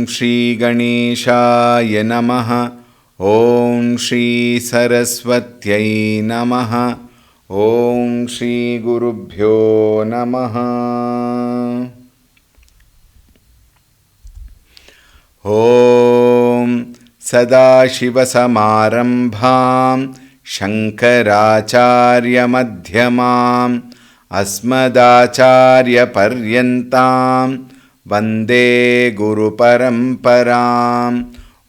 श्री गणेशाय नमः। ॐ श्री सरस्वत्यै नमः। ॐ श्री गुरुभ्यो नमः। ॐ सदाशिवसमारम्भां शङ्कराचार्यमध्यमाम् अस्मदाचार्यपर्यन्तां वन्दे गुरुपरम्पराम्।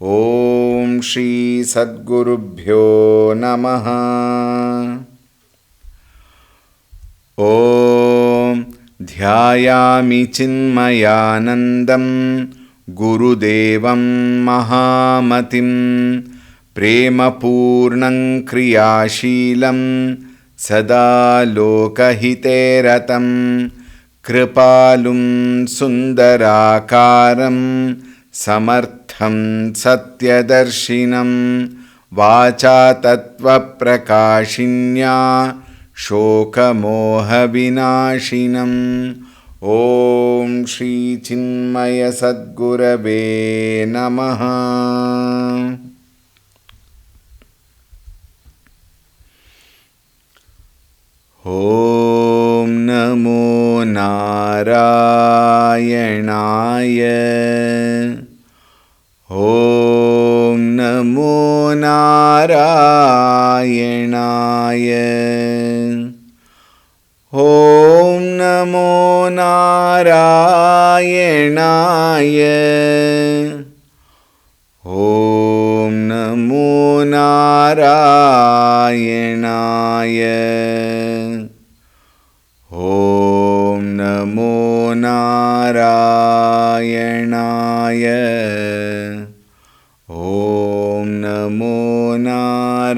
ॐ श्री सद्गुरुभ्यो नमः। ॐ ध्यायामि चिन्मयानन्दं गुरुदेवं महामतिं प्रेमपूर्णं क्रियाशीलं सदा लोकहिते रतं कृपालुं सुन्दराकारं समर्थं सत्यदर्शिनं वाचा तत्त्वप्रकाशिन्या शोकमोहविनाशिनं। ॐ श्री चिन्मय सद्गुरवे नमः। ॐ नमो नारायणाय। ॐ नमो नारायणाय। ॐ नमो नारायणाय। ॐ नमो नारायणाय। ॐ नमो नारायणाय। ॐ नमो नारायणाय।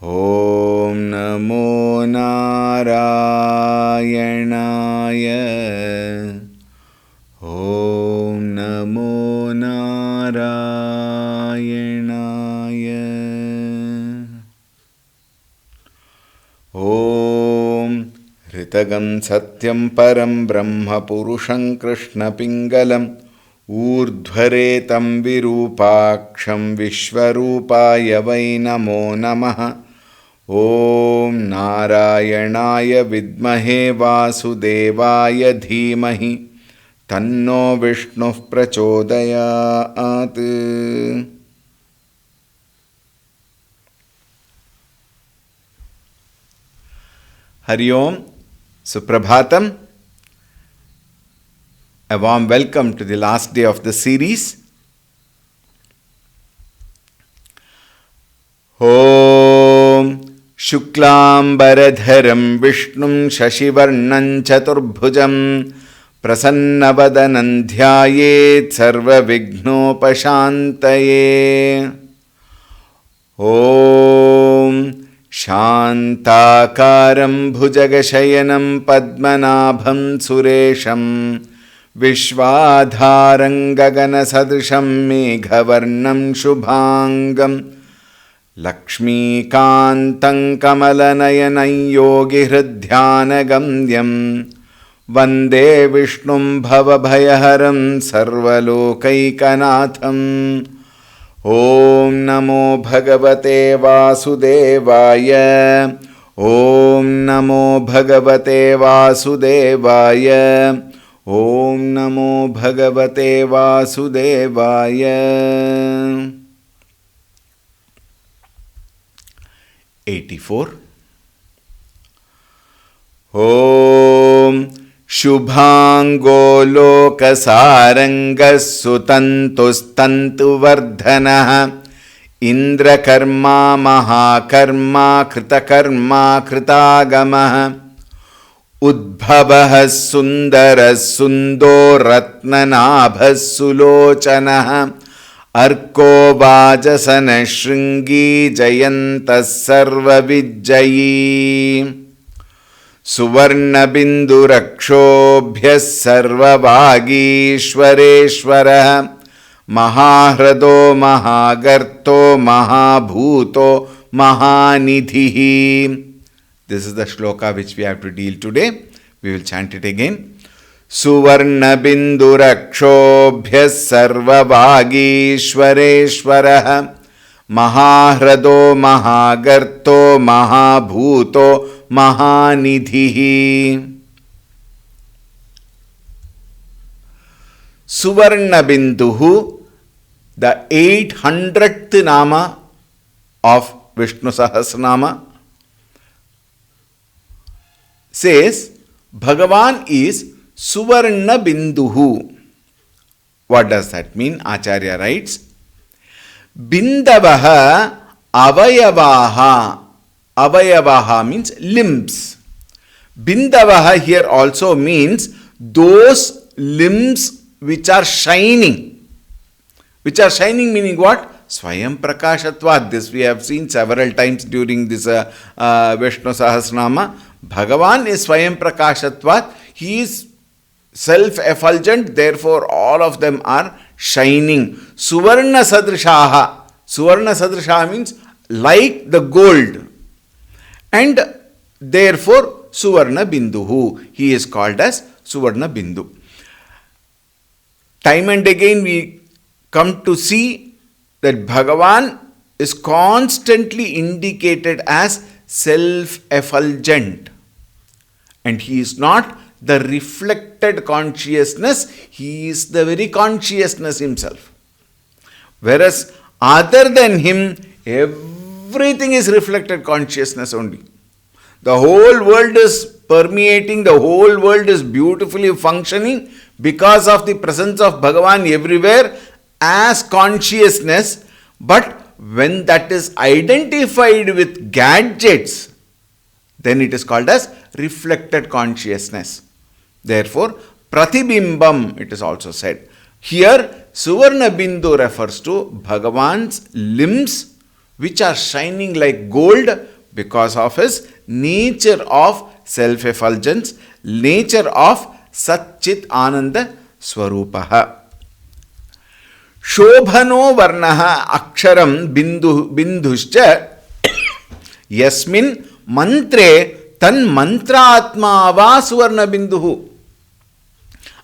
ॐ नमो नारायणाय। ॐ नमो नारायणाय। ॐ ऋतगं सत्यं परं ब्रह्म पुरुषं कृष्णपिङ्गलम् ऊर्ध्वरेतं विरूपाक्षं विश्वरूपाय वै नमो नमः। ॐ नारायणाय विद्महे वासुदेवाय धीमहि तन्नो विष्णुः प्रचोदयात्। हरि ओम, Suprabhatam. A warm welcome to the last day of the series. Om Shuklambaradharam Vishnum Shashivarnam Chaturbhujam Prasannabadanam Dhyayet Sarva Vignopashantaye. Om शान्ताकारं भुजगशयनं पद्मनाभं सुरेशं विश्वाधारं गगनसदृशं मेघवर्णं शुभांगं लक्ष्मीकान्तं कमलनयनं योगिहृद्ध्यानगम्यं वन्दे विष्णुं भवभयहरं सर्वलोकैकनाथम्। ॐ नमो भगवते वासुदेवाय। ॐ नमो भगवते वासुदेवाय। ॐ नमो भगवते वासुदेवाय। 84. ॐ शुभांगो लोकसारंगः सुतन्तुस्तन्तुवर्धनः इन्द्रकर्मा महाकर्मा कृतकर्मा कृतागमः उद्भवः सुन्दरः सुन्दो रत्ननाभः सुलोचनः अर्को वाजसनः शृङ्गी जयन्तः सर्वविज्जयी सुवर्णबिन्दुरक्षोभ्यः सर्वभागीश्वरेश्वरः महाह्रदो महागर्तो महाभूतो mahanidhihi. This is the shloka which we have to deal today. We will chant it again. सुवर्णबिन्दुरक्षोभ्यः सर्वभागीश्वरेश्वरः महाह्रदो महागर्तो महाभूतो महानिधिः. Suvarnabinduhu, the 800th nama of Vishnu Sahasranama, says Bhagavan is Suvarnabinduhu. What does that mean? Acharya writes, Bindavaha avayavaha. Avayavaha means limbs. Bindavaha here also means those limbs which are shining. Which are shining meaning what? Swayam Prakashatvat. This we have seen several times during this Vishnu Sahasranama. Bhagavan is Swayam Prakashatvat. He is self-effulgent, therefore all of them are shining. Suvarna Sadrishaha. Suvarna Sadrishaha means like the gold. And therefore Suvarna Binduhu. He is called as Suvarna Bindu. Time and again we come to see that Bhagavan is constantly indicated as self-effulgent. And he is not the reflected consciousness, he is the very consciousness himself. Whereas other than him, everything is reflected consciousness only. The whole world is permeating, the whole world is beautifully functioning because of the presence of Bhagavan everywhere as consciousness. But when that is identified with gadgets, then it is called as reflected consciousness. Therefore, Prathibimbam, it is also said. Here, Suvarna Bindu refers to Bhagavan's limbs which are shining like gold because of his nature of self-effulgence, nature of Satchit Ananda Swarupaha. Shobhano Varnaha Aksharam Bindhuscha Yasmin Mantre Tan Mantratma Va Suvarna Binduhu.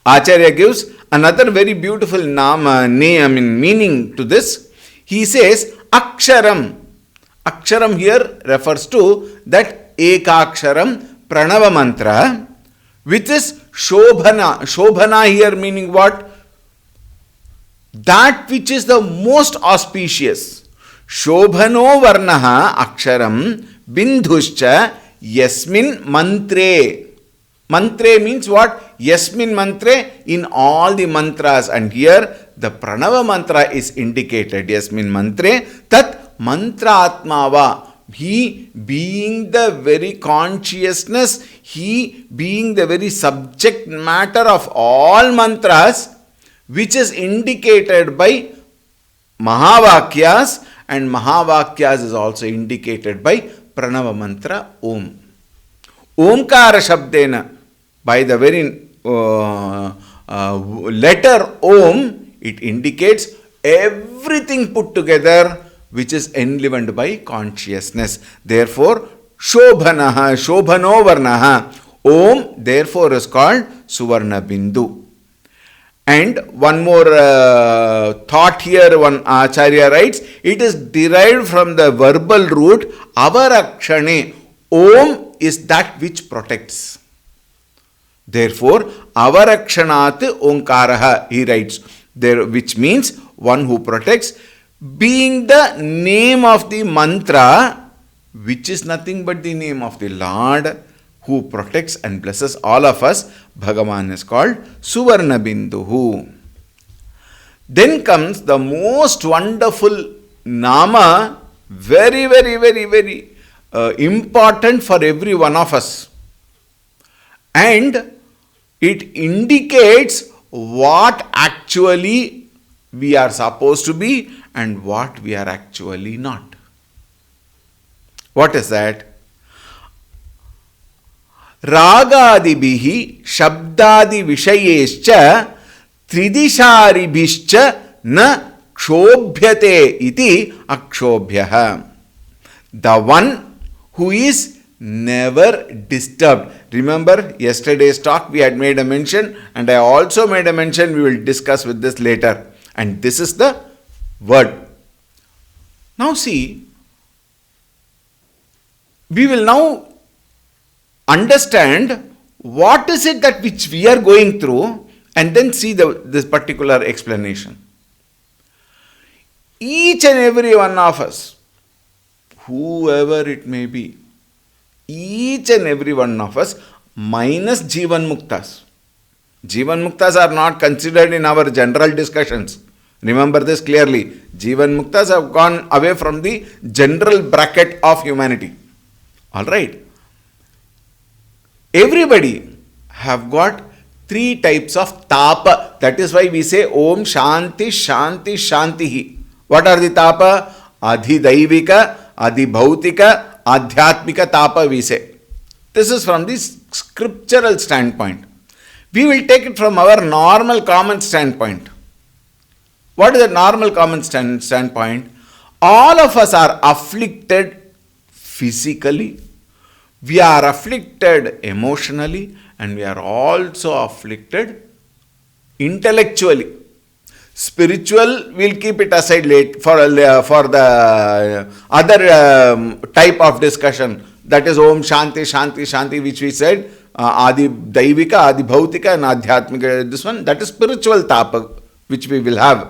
Acharya gives another very beautiful meaning to this. He says Aksharam. Aksharam here refers to that Ekaksharam Pranava Mantra, which is Shobhana. Shobhana here meaning what? That which is the most auspicious. Shobhano Varnaha Aksharam Bindhuscha Yasmin Mantre. Mantre means what? Yasmin Mantre, in all the mantras. And here the Pranava Mantra is indicated. Yasmin Mantre Tat Mantra Atmava. He being the very consciousness, he being the very subject matter of all mantras, which is indicated by Mahavakyas, and Mahavakyas is also indicated by Pranava Mantra Om. Omkara Shabdena, by the very letter Om, it indicates everything put together which is enlivened by consciousness. Therefore, Shobhanaha, Shobhano Varnaha, Om therefore is called Suvarna Bindu. And one more thought here, one Acharya writes, it is derived from the verbal root Avarakshane. Om is that which protects. Therefore, Avarakshanat Onkaraha, he writes, there, which means one who protects, being the name of the mantra, which is nothing but the name of the Lord, who protects and blesses all of us. Bhagavan is called Suvarna Binduhu. Then comes the most wonderful nama, very, very, very, very important for every one of us. And it indicates what actually we are supposed to be and what we are actually not. What is that? Ragadibhihi Shabdadi Vishayescha Tridisharibhischa Na Kshobhyate iti Akshobhyaha. The one who is never disturbed. Remember yesterday's talk we had made a mention, and I also made a mention, we will discuss with this later. And this is the word. Now see, we will now understand what is it that which we are going through, and then see this particular explanation. Each and every one of us, whoever it may be, each and every one of us, minus Jivan Muktas. Jivan Muktas are not considered in our general discussions. Remember this clearly. Jivan Muktas have gone away from the general bracket of humanity. Alright. Everybody have got three types of tapa. That is why we say Om Shanti Shanti Shantihi. What are the tapa? Adhidaivika, Adhibhautika, Adhyatmika tapa we say. This is from the scriptural standpoint. We will take it from our normal common standpoint. What is the normal common standpoint? All of us are afflicted physically, we are afflicted emotionally, and we are also afflicted intellectually. Spiritual, we'll keep it aside for the other type of discussion. That is Om Shanti Shanti Shanti, which we said, Adi Daivika, Adi Bhautika, and Adhyatmika. This one, that is spiritual tapa, which we will have,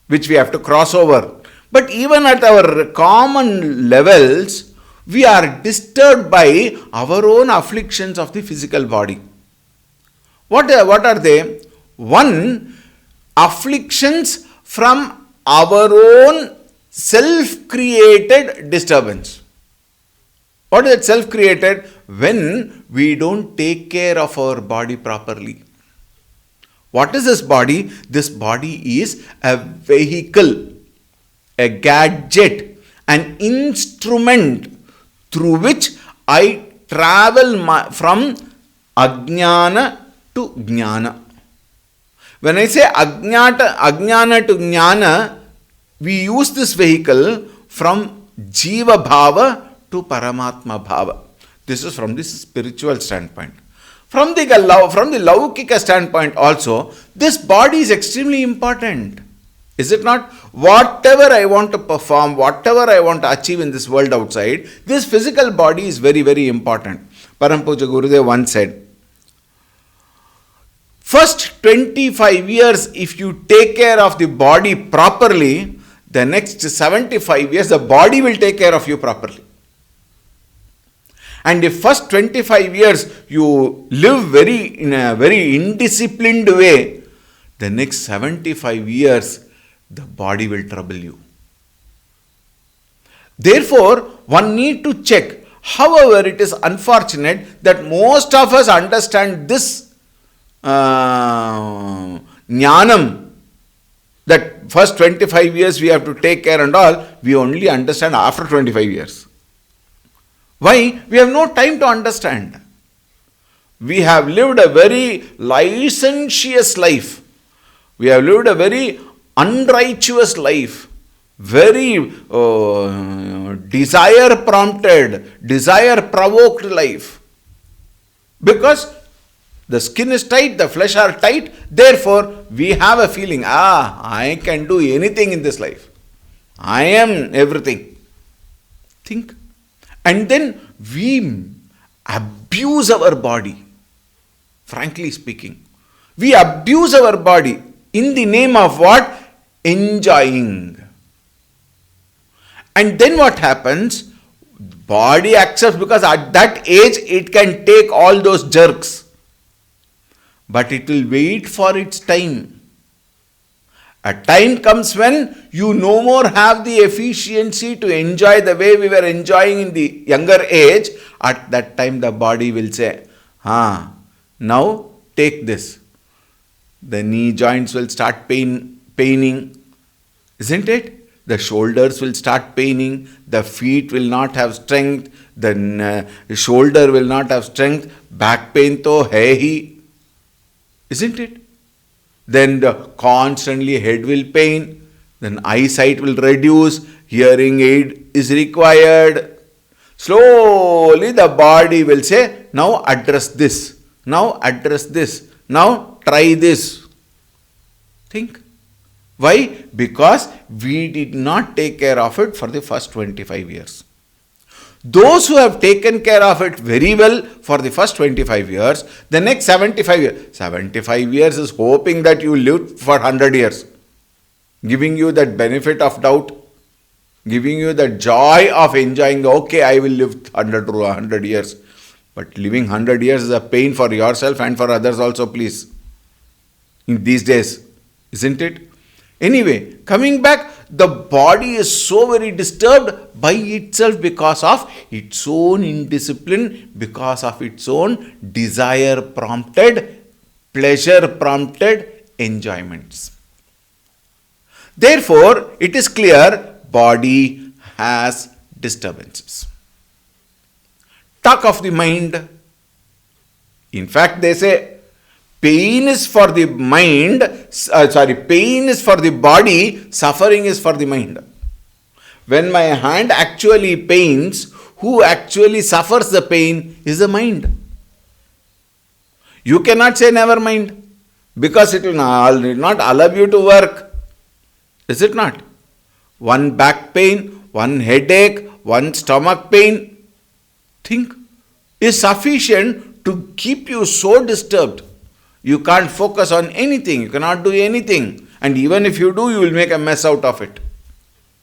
which we have to cross over. But even at our common levels, we are disturbed by our own afflictions of the physical body. What are they? One, afflictions from our own self-created disturbance. What is it self-created? When we don't take care of our body properly. What is this body? This body is a vehicle, a gadget, an instrument through which I travel from ajnana to jnana. When I say ajnana to jnana, we use this vehicle from jiva bhava to paramatma bhava. This is from the spiritual standpoint. From the laukika standpoint also, this body is extremely important. Is it not? Whatever I want to perform, whatever I want to achieve in this world outside, this physical body is very, very important. Param Puja Gurudev once said, first 25 years, if you take care of the body properly, the next 75 years, the body will take care of you properly. And if first 25 years you live in a very indisciplined way, the next 75 years, the body will trouble you. Therefore, one need to check. However, it is unfortunate that most of us understand this jnanam, that first 25 years we have to take care and all, we only understand after 25 years. Why? We have no time to understand. We have lived a very licentious life. We have lived a very unrighteous life. Very desire-prompted, desire-provoked life. Because the skin is tight, the flesh are tight, therefore we have a feeling, I can do anything in this life. I am everything. Think. And then we abuse our body. Frankly speaking. We abuse our body in the name of what? Enjoying. And then what happens? Body accepts, because at that age it can take all those jerks. But it will wait for its time. A time comes when you no more have the efficiency to enjoy the way we were enjoying in the younger age. At that time the body will say, now take this. The knee joints will start paining. Isn't it? The shoulders will start paining. The feet will not have strength. The shoulder will not have strength. Back pain to hai hi. Isn't it? Then constantly head will pain, then eyesight will reduce, hearing aid is required. Slowly the body will say, now address this, now address this, now try this. Think. Why? Because we did not take care of it for the first 25 years. Those who have taken care of it very well for the first 25 years, the next 75 years, 75 years is hoping that you live for 100 years, giving you that benefit of doubt, giving you the joy of enjoying, okay, I will live 100 years. But living 100 years is a pain for yourself and for others also, please. In these days, isn't it? Anyway, coming back, the body is so very disturbed by itself because of its own indiscipline, because of its own desire prompted, pleasure prompted enjoyments. Therefore, it is clear body has disturbances. Talk of the mind. In fact, they say pain is for the mind, pain is for the body, suffering is for the mind. When my hand actually pains, who actually suffers the pain is the mind. You cannot say never mind, because it will not allow you to work. Is it not? One back pain, one headache, one stomach pain, think, is sufficient to keep you so disturbed. You can't focus on anything. You cannot do anything. And even if you do, you will make a mess out of it.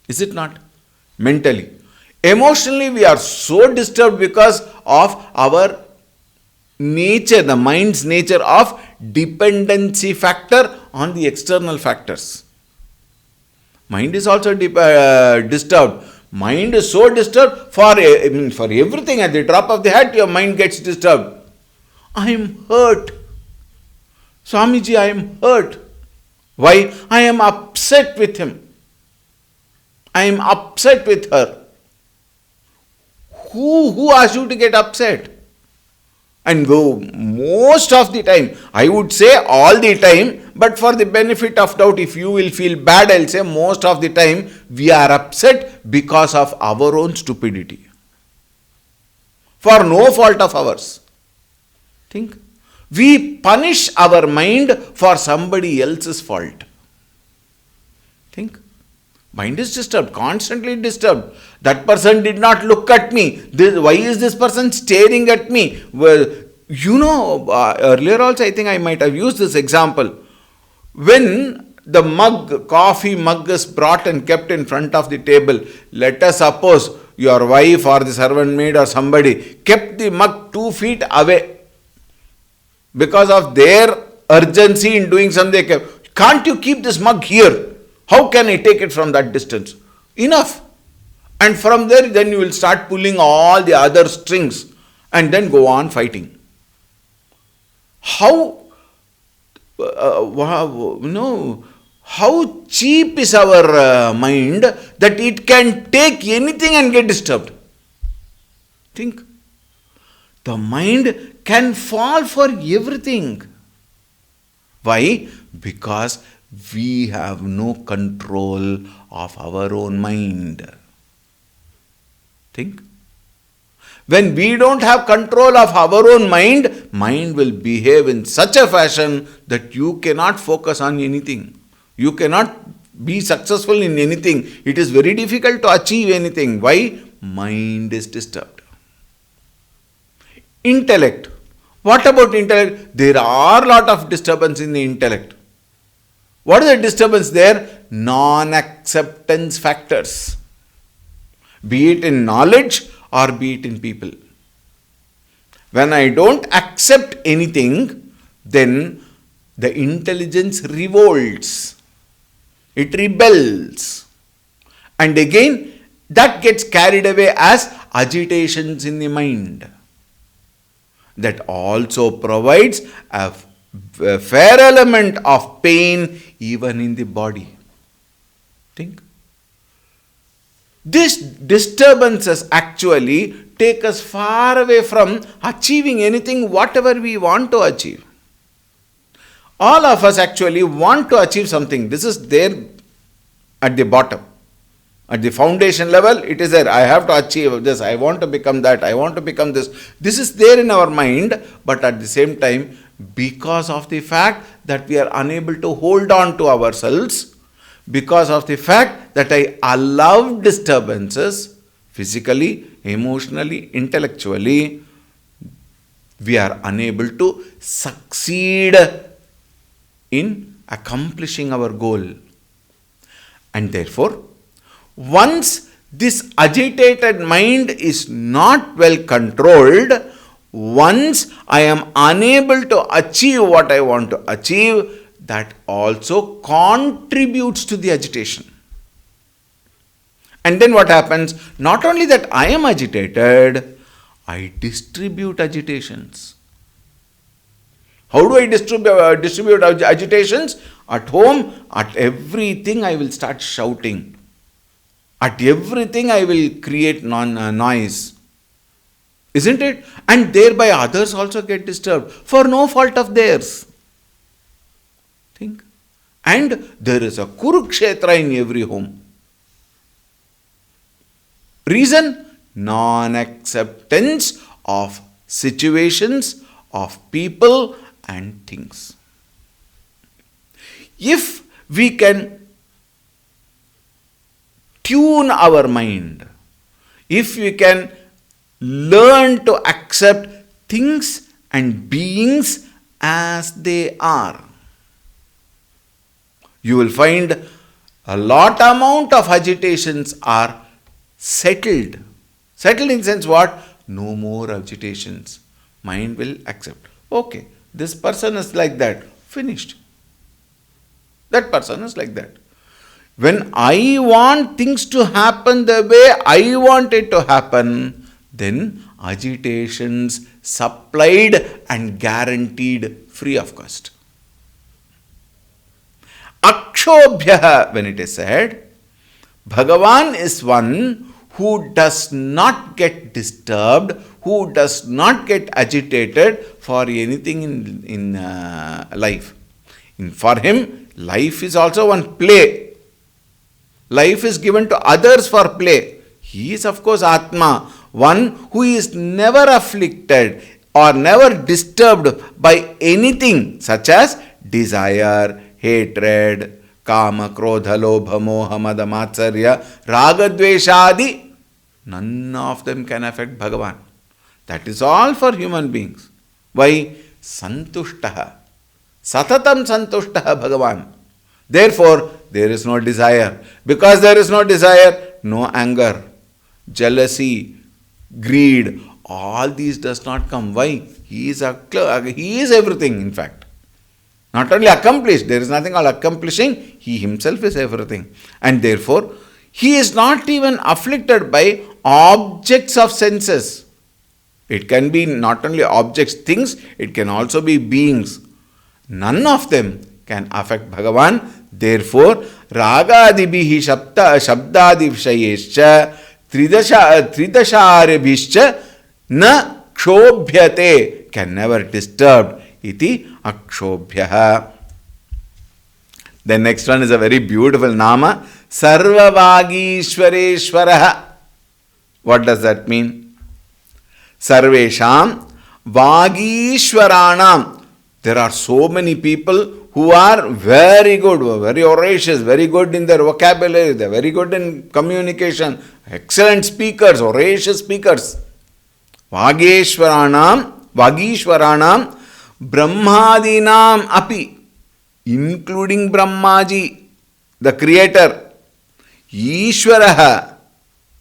Is it not? Mentally. Emotionally, we are so disturbed because of our nature, the mind's nature of dependency factor on the external factors. Mind is also disturbed. Mind is so disturbed for everything. At the drop of the hat, your mind gets disturbed. I am hurt. Swamiji, I am hurt. Why? I am upset with him. I am upset with her. Who asked you to get upset? And go most of the time, I would say all the time, but for the benefit of doubt, if you will feel bad, I'll say most of the time we are upset because of our own stupidity. For no fault of ours. Think. We punish our mind for somebody else's fault. Think. Mind is disturbed, constantly disturbed. That person did not look at me. Why is this person staring at me? Well, earlier also I think I might have used this example. When the coffee mug is brought and kept in front of the table, let us suppose your wife or the servant maid or somebody kept the mug 2 feet away. Because of their urgency in doing something, can't you keep this mug here? How can I take it from that distance? Enough. And from there, then you will start pulling all the other strings and then go on fighting. How cheap is our mind that it can take anything and get disturbed? Think. The mind can fall for everything. Why? Because we have no control of our own mind. Think. When we don't have control of our own mind, mind will behave in such a fashion that you cannot focus on anything. You cannot be successful in anything. It is very difficult to achieve anything. Why? Mind is disturbed. Intellect. What about intellect? There are a lot of disturbance in the intellect. What is the disturbance there? Non-acceptance factors. Be it in knowledge or be it in people. When I don't accept anything, then the intelligence revolts. It rebels. And again, that gets carried away as agitations in the mind. That also provides a fair element of pain even in the body. Think. These disturbances actually take us far away from achieving anything, whatever we want to achieve. All of us actually want to achieve something. This is there at the bottom. At the foundation level, it is there. I have to achieve this. I want to become that. I want to become this. This is there in our mind, but at the same time, because of the fact that we are unable to hold on to ourselves, because of the fact that I allow disturbances physically, emotionally, intellectually, we are unable to succeed in accomplishing our goal. And therefore, once this agitated mind is not well controlled, once I am unable to achieve what I want to achieve, that also contributes to the agitation. And then what happens? Not only that I am agitated, I distribute agitations. How do I distribute agitations? At home, at everything I will start shouting. At everything I will create noise. Isn't it? And thereby others also get disturbed for no fault of theirs. Think. And there is a Kurukshetra in every home. Reason? Non-acceptance of situations, of people and things. If we can tune our mind, if we can learn to accept things and beings as they are, you will find a lot amount of agitations are settled. Settled in the sense what? No more agitations. Mind will accept. Okay, this person is like that. Finished. That person is like that. When I want things to happen the way I want it to happen, then agitations supplied and guaranteed free of cost. Akshobhya, when it is said, Bhagavan is one who does not get disturbed, who does not get agitated for anything in life. For him, life is also one play. Life is given to others for play. He is of course Atma, one who is never afflicted or never disturbed by anything such as desire, hatred, Kama, Krodha, Lobha, Moha, Mada, Matsarya, Raga, Dveshadi. None of them can affect Bhagavan. That is all for human beings. Why? Santushtaha. Satatam Santushtaha Bhagavan. Therefore, there is no desire. Because there is no desire, no anger, jealousy, greed. All these does not come. Why? He is everything, in fact. Not only accomplished, there is nothing called accomplishing, he himself is everything. And therefore, he is not even afflicted by objects of senses. It can be not only objects, things, it can also be beings. None of them can affect Bhagavan. Therefore, Ragadibihi Shabdadi Vishayescha Tridasharebhischa Na Kshobhyate, can never disturb. Iti Akshobhyaha. The next one is a very beautiful nama. Sarvavagishwareshwaraha. What does that mean? Sarvesham Vagishwaranam. There are so many people who are very good, very oracious, very good in their vocabulary, they are very good in communication, excellent speakers, oracious speakers. Vagishwaranam Brahmadinam api, including Brahmaji, the creator. Ishwaraha,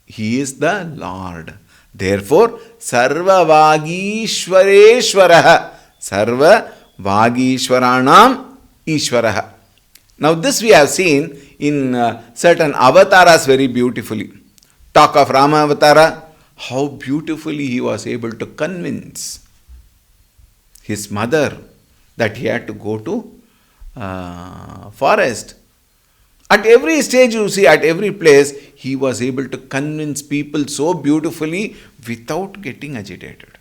he is the Lord. Therefore, Sarva Vagishwareshwaraha, Sarva Vagishwaranam Ishwaraha. Now this we have seen in certain avatars very beautifully. Talk of Rama Avatara, how beautifully he was able to convince his mother that he had to go to forest. At every stage you see, at every place, he was able to convince people so beautifully without getting agitated.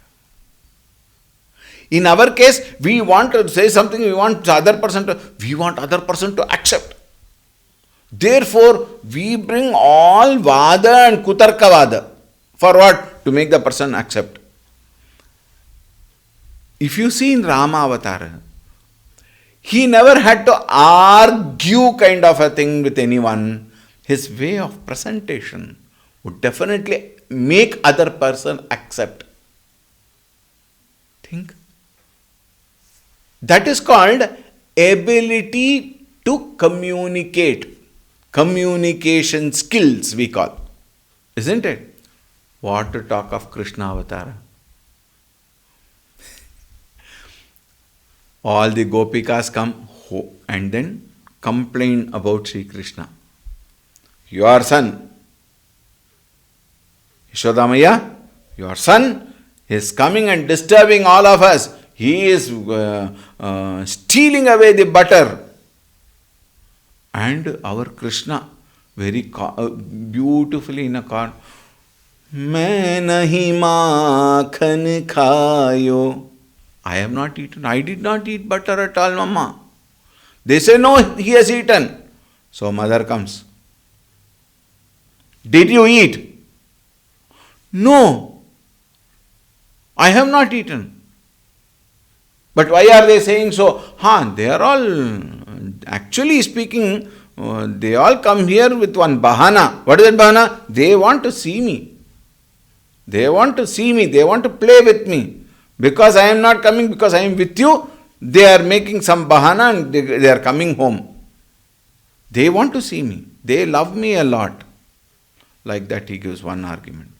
In our case, we want to say something, we want other person to accept. Therefore, we bring all vada and kutarka vada. For what? To make the person accept. If you see in Rama Avatar, he never had to argue kind of a thing with anyone. His way of presentation would definitely make other person accept. Think. That is called ability to communicate. Communication skills we call. Isn't it? What to talk of Krishna Avatar? All the gopikas come and then complain about Sri Krishna. Your son, Yashodamaya, your son is coming and disturbing all of us. He is stealing away the butter. And our Krishna, very beautifully in a corner, मैं नहीं माखन खायो. I have not eaten. I did not eat butter at all, Mama. They say, no, he has eaten. So mother comes. Did you eat? No. I have not eaten. But why are they saying so? They are all, actually speaking, they all come here with one bahana. What is that bahana? They want to see me. They want to see me. They want to play with me. Because I am not coming, because I am with you, they are making some bahana and they are coming home. They want to see me. They love me a lot. Like that he gives one argument.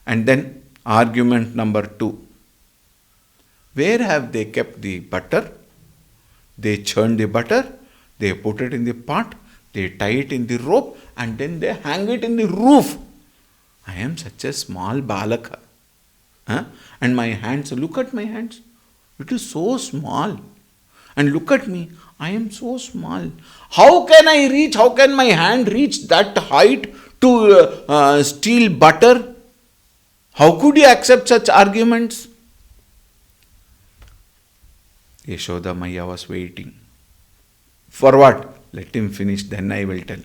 And then argument number 2. Where have they kept the butter? They churn the butter, they put it in the pot, they tie it in the rope and then they hang it in the roof. I am such a small balaka. And my hands, look at my hands. It is so small. And look at me, I am so small. How can my hand reach that height to steal butter? How could you accept such arguments? Yashoda Maya was waiting. For what? Let him finish, then I will tell.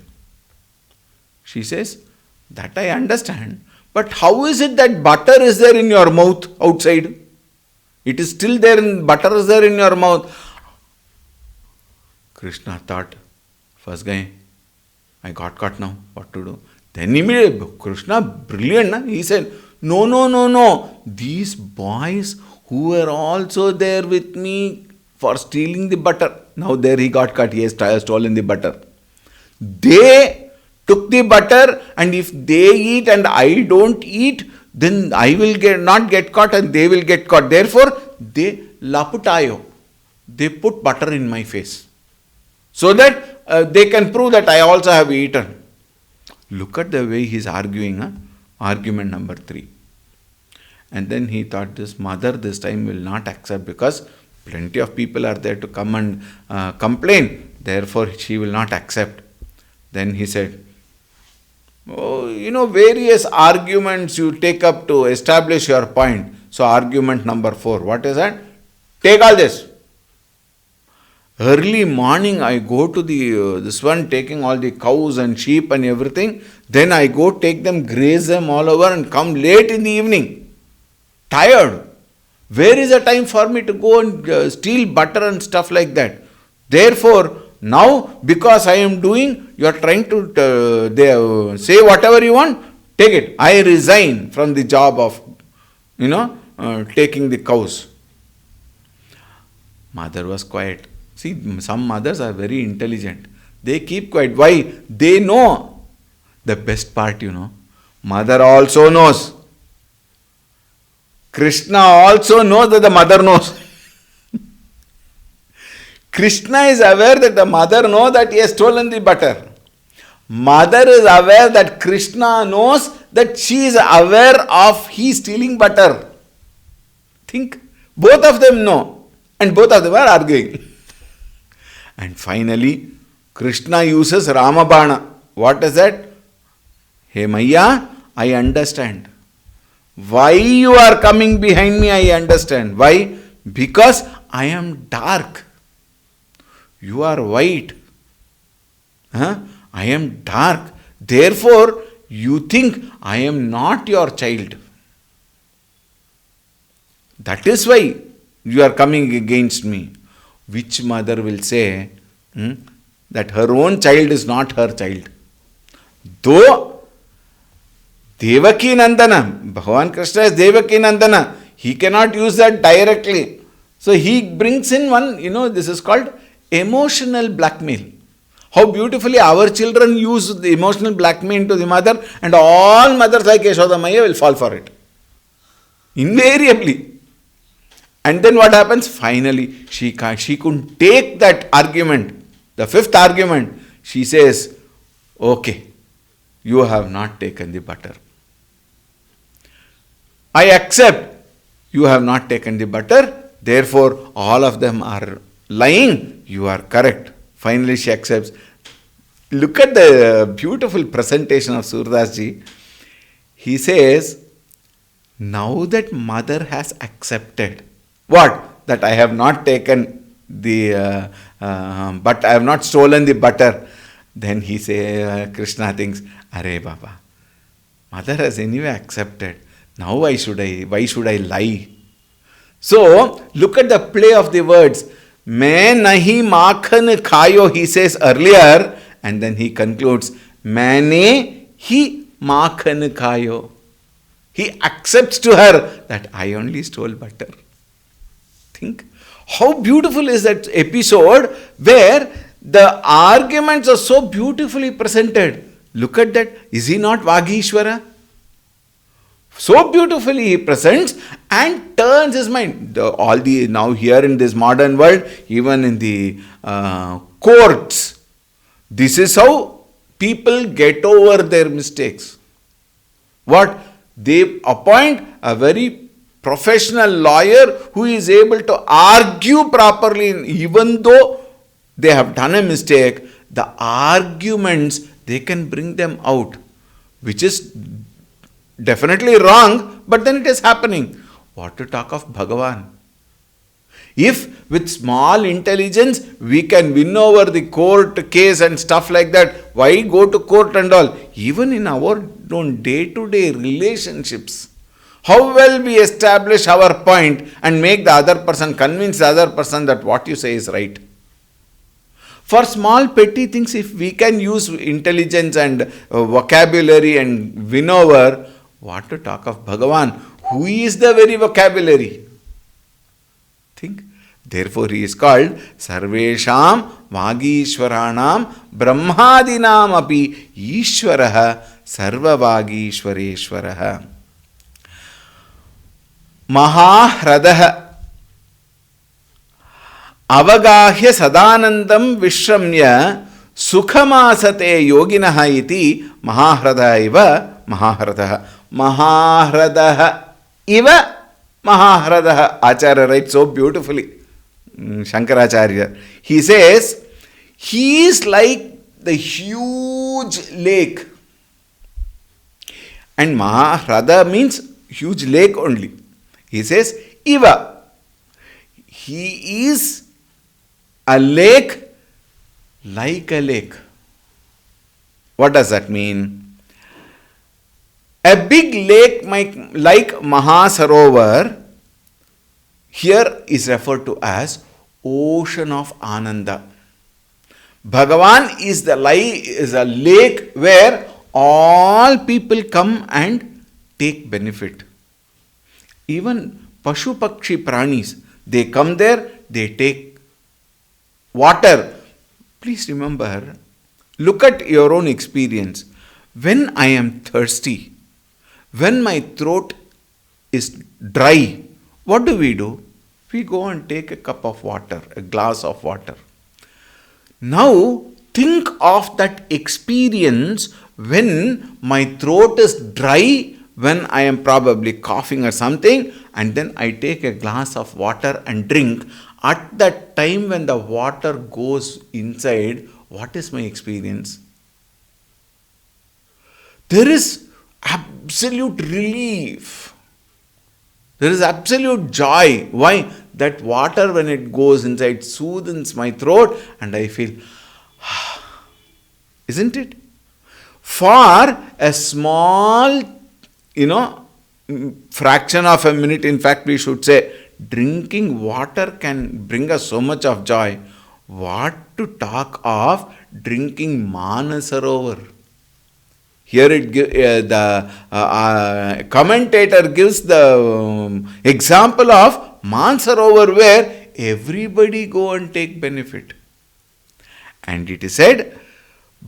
She says, that I understand. But how is it that butter is there in your mouth outside? It is still there, butter is there in your mouth. Krishna thought, first guy, I got caught now, what to do? Then immediately, Krishna, brilliant, na? He said, no. These boys who were also there with me for stealing the butter. Now there he got caught, he has stolen the butter. They took the butter, and if they eat and I don't eat, then I will not get caught and they will get caught. Therefore, they laputayo. They put butter in my face. So that they can prove that I also have eaten. Look at the way he is arguing. Argument number 3. And then he thought, this mother this time will not accept, because plenty of people are there to come and complain. Therefore, she will not accept. Then he said, various arguments you take up to establish your point. So argument number 4, what is that? Take all this. Early morning I go to this one, taking all the cows and sheep and everything. Then I go take them, graze them all over and come late in the evening. Tired. Where is the time for me to go and steal butter and stuff like that? Therefore, now because I am doing, you are trying to say whatever you want, take it. I resign from the job of, taking the cows. Mother was quiet. See, some mothers are very intelligent. They keep quiet. Why? They know. The best part, mother also knows. Krishna also knows that the mother knows. Krishna is aware that the mother knows that he has stolen the butter. Mother is aware that Krishna knows that she is aware of he stealing butter. Think, both of them know, and both of them are arguing. And finally, Krishna uses Ramabana. What is that? Hey Maya, I understand. Why you are coming behind me, I understand. Why? Because I am dark. You are white. I am dark. Therefore, you think I am not your child. That is why you are coming against me. Which mother will say that her own child is not her child? Though Devaki Nandana, Bhagavan Krishna is Devaki Nandana, he cannot use that directly. So he brings in one, this is called emotional blackmail. How beautifully our children use the emotional blackmail to the mother, and all mothers like Yashoda Maya will fall for it. Invariably. And then what happens? Finally, she couldn't take that argument. The fifth argument, she says, okay, you have not taken the butter. I accept you have not taken the butter, therefore all of them are lying, you are correct. Finally she accepts. Look at the beautiful presentation of Surdas ji. He says, now that mother has accepted, what? That I have not taken the, but I have not stolen the butter. Then he says, Krishna thinks, Arey Baba, mother has anyway accepted. Now why should I lie? So, look at the play of the words. Main nahi makhan khayo, he says earlier, and then he concludes, Maine hi makhan khayo. He accepts to her that I only stole butter. Think, how beautiful is that episode where the arguments are so beautifully presented. Look at that. Is he not Vagishwara? So beautifully he presents and turns his mind. Now here in this modern world, even in the courts, this is how people get over their mistakes. What? They appoint a very professional lawyer who is able to argue properly, even though they have done a mistake. The arguments, they can bring them out, which is definitely wrong, but then it is happening. What to talk of Bhagavan? If with small intelligence we can win over the court case and stuff like that, why go to court and all? Even in our own day-to-day relationships, how well we establish our point and make the other person, convince the other person that what you say is right. For small petty things, if we can use intelligence and vocabulary and win over, what to talk of Bhagavan, who is the very vocabulary? Think. Therefore he is called Sarvesham Vagishwaranam Brahmadinam api Ishwaraha Sarva Vagishwareshwaraha. Mahahradaha Avagahya Sadanandam Vishramya Sukhamasate Yoginaha iti Mahahrada iva Mahahradaha. Mahahradaha iva Mahahradaha. Acharya writes so beautifully. Shankaracharya. He says, he is like the huge lake. And Mahahrada means huge lake only. He says, Iva. He is a lake like a lake. What does that mean? A big lake like Mahasarovar here is referred to as ocean of Ananda. Bhagavan is a lake where all people come and take benefit. Even Pashu Pakshi Pranis, they come there, they take water. Please remember, look at your own experience. When I am thirsty, when my throat is dry, what do? We go and take a cup of water, a glass of water. Now, think of that experience when my throat is dry, when I am probably coughing or something, and then I take a glass of water and drink. At that time when the water goes inside, what is my experience? There is absolute relief. There is absolute joy. Why? That water, when it goes inside, soothes my throat and I feel, isn't it? For a small, fraction of a minute, in fact, we should say, drinking water can bring us so much of joy. What to talk of drinking Manasarovar? Here the commentator gives the example of Mansarovar where everybody go and take benefit. And it is said,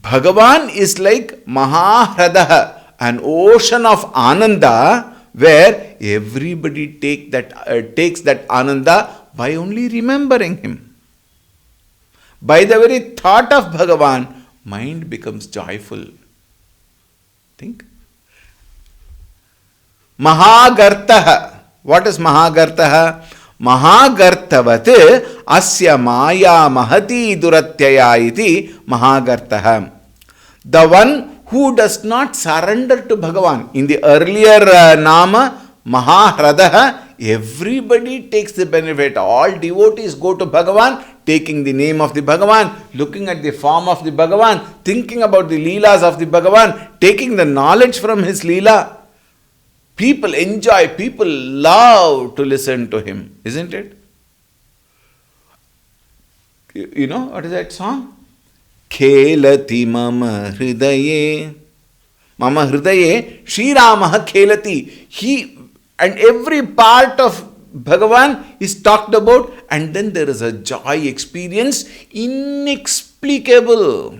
Bhagavan is like Mahahradaha, an ocean of Ananda, where everybody takes that Ananda by only remembering him. By the very thought of Bhagavan, mind becomes joyful. Think. Mahagartaha. What is Mahagartaha? Mahagartavat asya maya mahati duratyaya iti Mahagartaha. The one who does not surrender to Bhagavan. In the earlier Nama, Mahahradaha, everybody takes the benefit. All devotees go to Bhagavan, taking the name of the Bhagavan, looking at the form of the Bhagavan, thinking about the Leelas of the Bhagavan, taking the knowledge from his Leela. People enjoy, people love to listen to him, isn't it? You know, what is that song? Khelati mama hridaye. Mama hridaye, Shri Ramaha khelati. He and every part of Bhagavan is talked about, and then there is a joy experience inexplicable.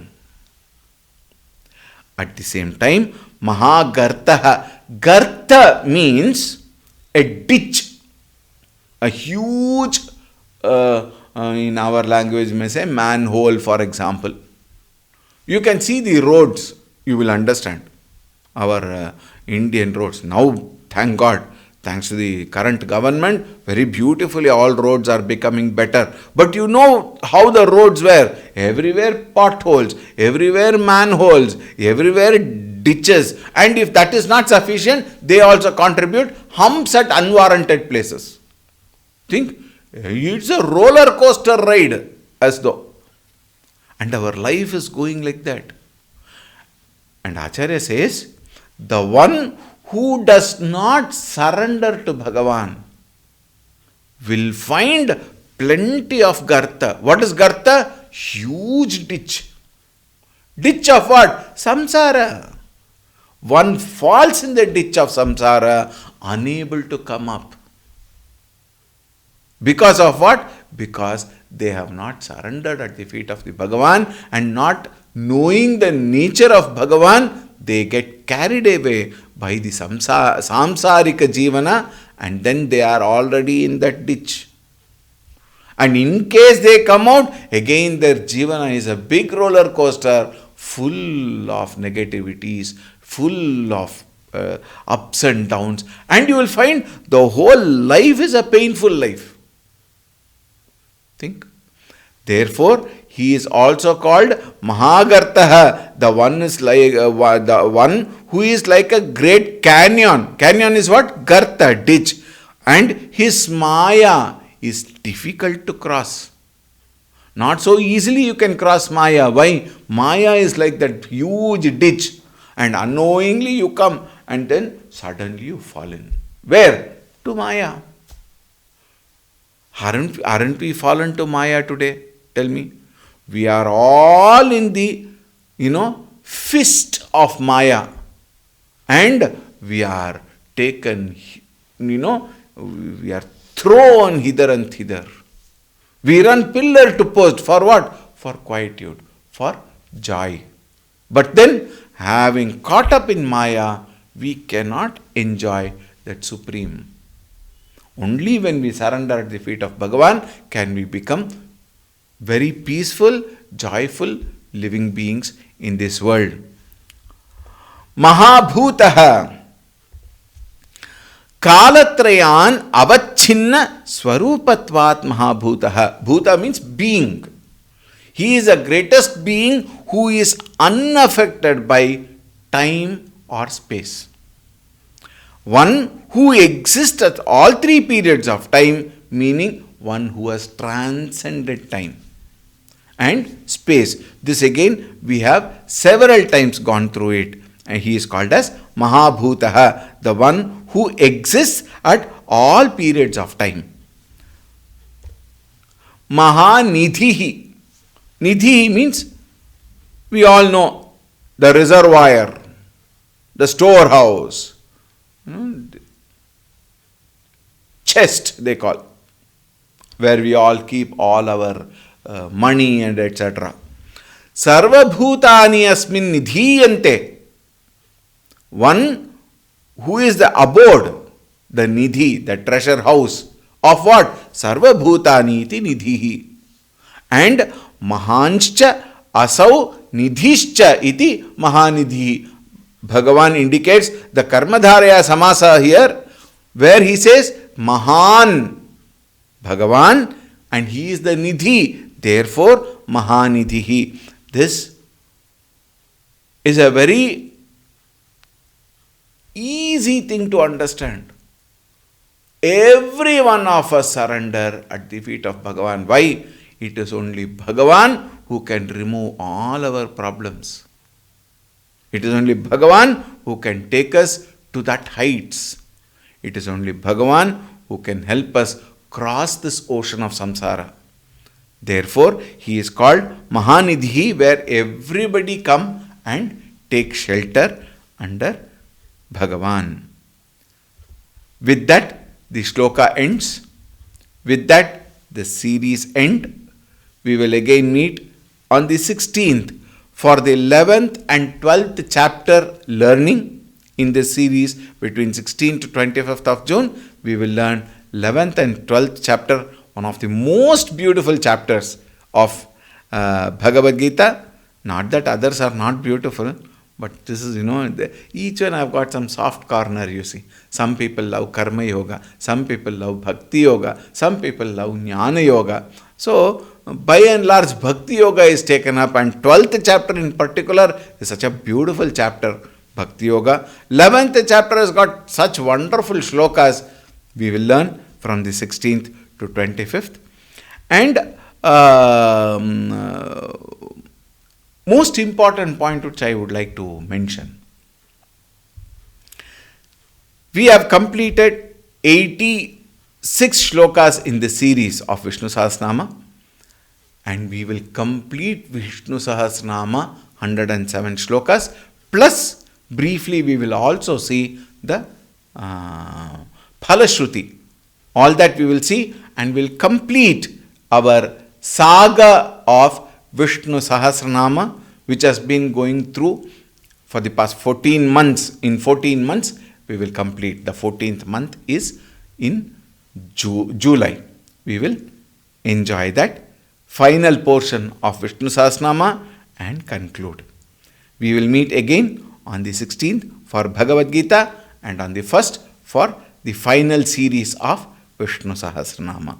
At the same time, Mahagartaha. Garta means a ditch, a huge, in our language we may say manhole, for example. You can see the roads, you will understand. Our Indian roads. Now, thank God, thanks to the current government, very beautifully all roads are becoming better. But you know how the roads were. Everywhere potholes, everywhere manholes, everywhere ditches. And if that is not sufficient, they also contribute humps at unwarranted places. Think, it's a roller coaster ride as though. And our life is going like that. And Acharya says, the one who does not surrender to Bhagavan will find plenty of garta. What is garta? Huge ditch. Ditch of what? Samsara. One falls in the ditch of samsara, unable to come up. Because of what? Because they have not surrendered at the feet of the Bhagavan, and not knowing the nature of Bhagavan, they get carried away by the samsarika jivana, and then they are already in that ditch. And in case they come out, again their jivana is a big roller coaster, full of negativities, full of ups and downs, and you will find the whole life is a painful life. Think. Therefore, he is also called Mahagartaha. The one is like the one who is like a great canyon. Canyon is what? Garta, ditch. And his Maya is difficult to cross. Not so easily you can cross Maya. Why? Maya is like that huge ditch. And unknowingly you come, and then suddenly you fall in. Where? To Maya. Aren't we fallen to Maya today? Tell me. We are all in the, fist of Maya. And we are taken, we are thrown hither and thither. We run pillar to post. For what? For quietude, for joy. But then, having caught up in Maya, we cannot enjoy that supreme. Only when we surrender at the feet of Bhagavan can we become very peaceful, joyful living beings in this world. Mahabhutaha. Kalatrayan avachinna swarupatvat mahabhutaha. Bhuta means being. He is the greatest being who is unaffected by time or space. One who exists at all three periods of time, meaning one who has transcended time and space. This again we have several times gone through it. And he is called as Mahabhutaha, the one who exists at all periods of time. Mahanidhihi. Nidhi means, we all know, the reservoir, the storehouse, chest they call, where we all keep all our money and etc. Sarvabhutani asmin nidhiyante. One who is the abode, the nidhi, the treasure house of what? Sarvabhutani iti nidhihi. And mahanscha asau nidhischa iti mahanidhi. Bhagavan indicates the karmadharaya samasa here, where he says mahan Bhagavan, and he is the nidhi, therefore mahanidhihi. This is a very easy thing to understand. Every one of us surrender at the feet of Bhagavan. Why? It is only Bhagavan who can remove all our problems. It is only Bhagavan who can take us to that heights. It is only Bhagavan who can help us cross this ocean of samsara. Therefore, he is called Mahanidhi, where everybody come and take shelter under Bhagavan. With that, the shloka ends. With that, the series end. We will again meet on the 16th for the 11th and 12th chapter learning. In this series between 16th to 25th of June, we will learn 11th and 12th chapter, one of the most beautiful chapters of Bhagavad Gita. Not that others are not beautiful, but this is, each one I've got some soft corner, you see. Some people love Karma Yoga, some people love Bhakti Yoga, some people love Jnana Yoga. So, by and large, Bhakti Yoga is taken up, and 12th chapter in particular is such a beautiful chapter, Bhakti Yoga. 11th chapter has got such wonderful shlokas. We will learn from the 16th to 25th. And most important point which I would like to mention. We have completed 86 shlokas in the series of Vishnu Sahasranama, and we will complete Vishnu Sahasranama 107 shlokas, plus briefly we will also see the Phalashruti. All that we will see, and will complete our saga of Vishnu Sahasranama, which has been going through for the past 14 months. In 14 months, we will complete. The 14th month is in July. We will enjoy that final portion of Vishnu Sahasranama and conclude. We will meet again on the 16th for Bhagavad Gita, and on the 1st for the final series of Vishnu Sahasranama.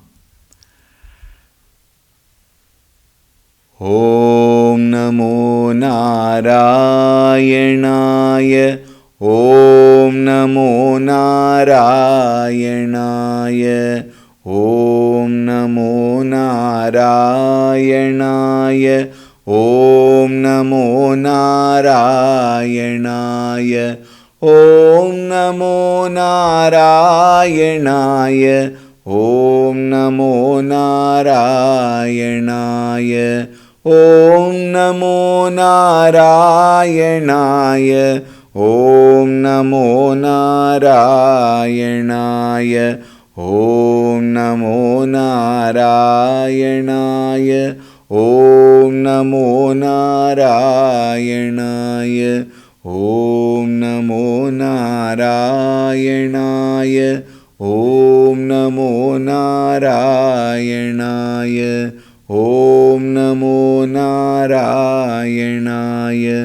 Om Namo Narayanaaya. Om Namo Narayanaaya. Om Namo Narayanaaya. Om Namo Narayanaaya. Om Namo Narayanaaya. Om Namo Narayanaaya. Om Namo Narayanaaya. Om Namo Narayanaaya. Om Namo Narayanaaya. Om Namo Narayanaaya. Om Namo Narayanaaya. Om Namo Narayanaaya. Om Namo Narayanaaya.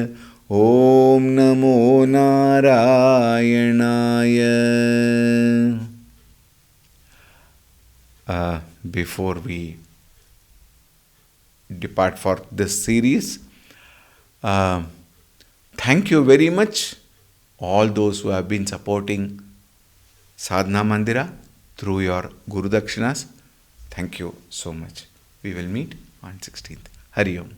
Om Namo Narayanaaya. Before we depart for this series, thank you very much, all those who have been supporting Sadhana Mandira through your Guru Dakshinas. Thank you so much. We will meet on 16th. Hari Om.